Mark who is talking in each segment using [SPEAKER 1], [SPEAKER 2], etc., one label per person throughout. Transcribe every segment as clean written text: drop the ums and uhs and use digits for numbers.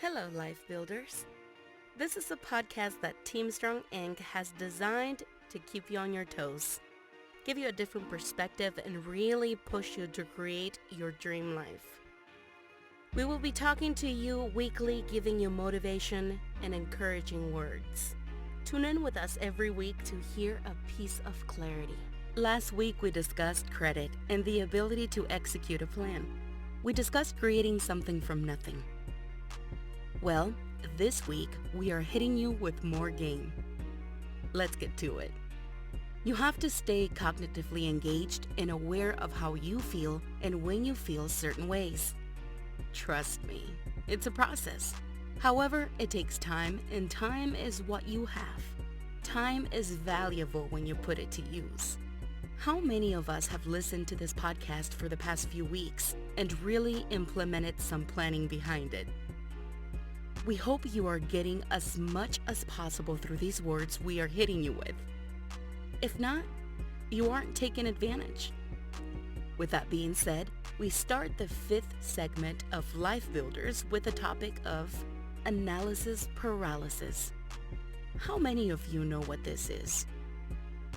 [SPEAKER 1] Hello, Life Builders. This is a podcast that Team Strong Inc. has designed to keep you on your toes, give you a different perspective, and really push you to create your dream life. We will be talking to you weekly, giving you motivation and encouraging words. Tune in with us every week to hear a piece of clarity. Last week, we discussed credit and the ability to execute a plan. We discussed creating something from nothing. Well, this week, we are hitting you with more game. Let's get to it. You have to stay cognitively engaged and aware of how you feel and when you feel certain ways. Trust me, it's a process. However, it takes time, and time is what you have. Time is valuable when you put it to use. How many of us have listened to this podcast for the past few weeks and really implemented some planning behind it? We hope you are getting as much as possible through these words we are hitting you with. If not, you aren't taking advantage. With that being said, we start the 5th segment of Life Builders with the topic of Analysis Paralysis. How many of you know what this is?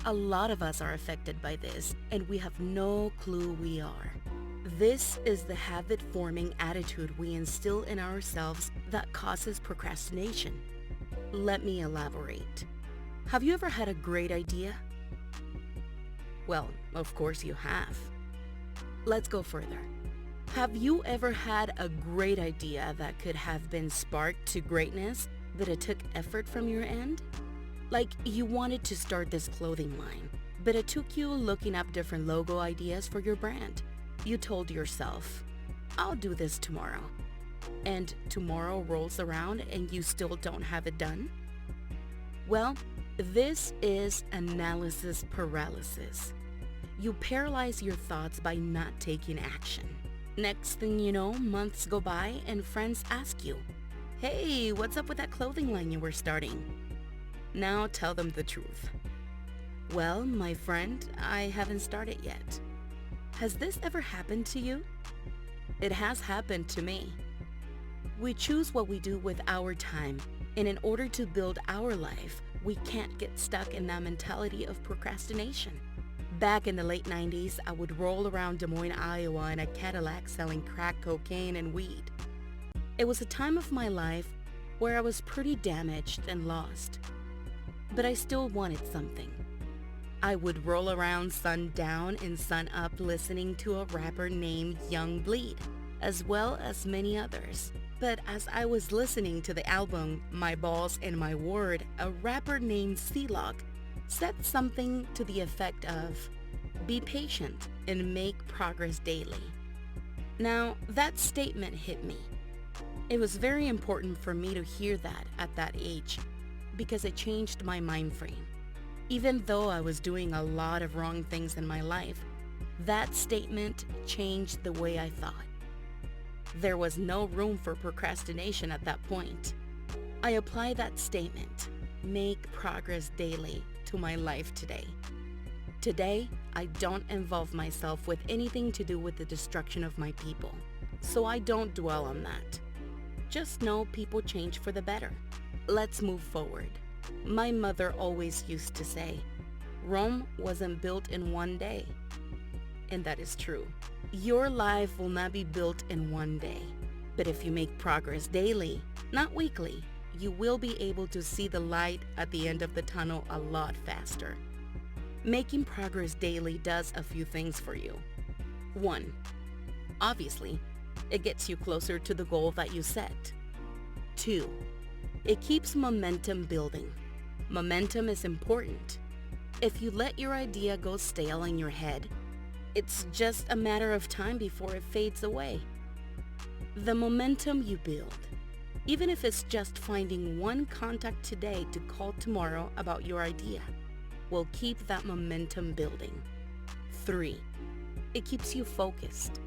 [SPEAKER 1] A lot of us are affected by this, and we have no clue we are. This is the habit-forming attitude we instill in ourselves that causes procrastination. Let me elaborate. Have you ever had a great idea? Well, of course you have. Let's go further. Have you ever had a great idea that could have been sparked to greatness, but it took effort from your end? Like you wanted to start this clothing line, but it took you looking up different logo ideas for your brand. You told yourself, I'll do this tomorrow. And tomorrow rolls around and you still don't have it done? Well, this is analysis paralysis. You paralyze your thoughts by not taking action. Next thing you know, months go by and friends ask you, hey, what's up with that clothing line you were starting? Now tell them the truth. Well, my friend, I haven't started yet. Has this ever happened to you? It has happened to me. We choose what we do with our time, and in order to build our life, we can't get stuck in that mentality of procrastination. Back in the late 90s, I would roll around Des Moines, Iowa in a Cadillac selling crack cocaine and weed. It was a time of my life where I was pretty damaged and lost. But I still wanted something. I would roll around sundown and sun up listening to a rapper named Young Bleed, as well as many others. But as I was listening to the album My Balls and My Word, a rapper named C-Lock said something to the effect of, be patient and make progress daily. Now, that statement hit me. It was very important for me to hear that at that age because it changed my mind frame. Even though I was doing a lot of wrong things in my life, that statement changed the way I thought. There was no room for procrastination at that point. I apply that statement, make progress daily, to my life today. Today, I don't involve myself with anything to do with the destruction of my people, so I don't dwell on that. Just know people change for the better. Let's move forward. My mother always used to say, Rome wasn't built in one day. And that is true. Your life will not be built in one day. But if you make progress daily, not weekly, you will be able to see the light at the end of the tunnel a lot faster. Making progress daily does a few things for you. 1. Obviously, it gets you closer to the goal that you set. 2. It keeps momentum building. Momentum is important. If you let your idea go stale in your head, it's just a matter of time before it fades away. The momentum you build, even if it's just finding one contact today to call tomorrow about your idea, will keep that momentum building. 3. It keeps you focused.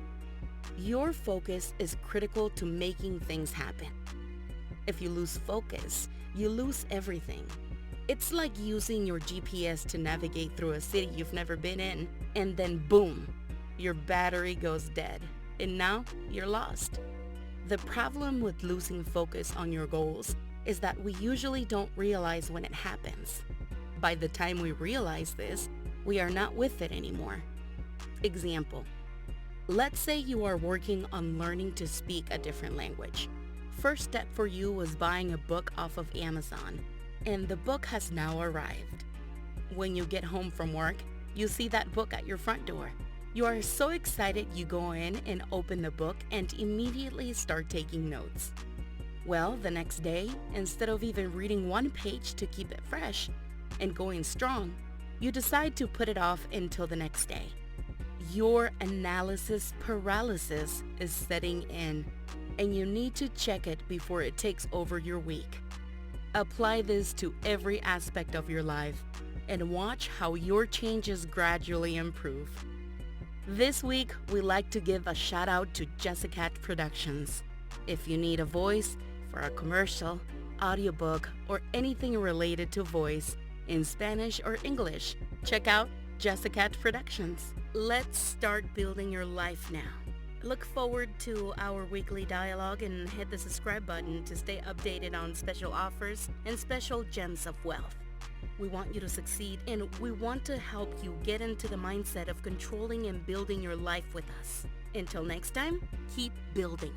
[SPEAKER 1] Your focus is critical to making things happen. If you lose focus, you lose everything. It's like using your GPS to navigate through a city you've never been in, and then boom, your battery goes dead, and now you're lost. The problem with losing focus on your goals is that we usually don't realize when it happens. By the time we realize this, we are not with it anymore. Example: let's say you are working on learning to speak a different language. First step for you was buying a book off of Amazon, and the book has now arrived. When you get home from work, you see that book at your front door. You are so excited you go in and open the book and immediately start taking notes. Well, the next day, instead of even reading one page to keep it fresh and going strong, you decide to put it off until the next day. Your analysis paralysis is setting in, and you need to check it before it takes over your week. Apply this to every aspect of your life and watch how your changes gradually improve. This week, we like to give a shout out to Jessica Productions. If you need a voice for a commercial, audiobook, or anything related to voice in Spanish or English, check out Jessica Productions. Let's start building your life now. Look forward to our weekly dialogue and hit the subscribe button to stay updated on special offers and special gems of wealth. We want you to succeed, and we want to help you get into the mindset of controlling and building your life with us. Until next time, keep building.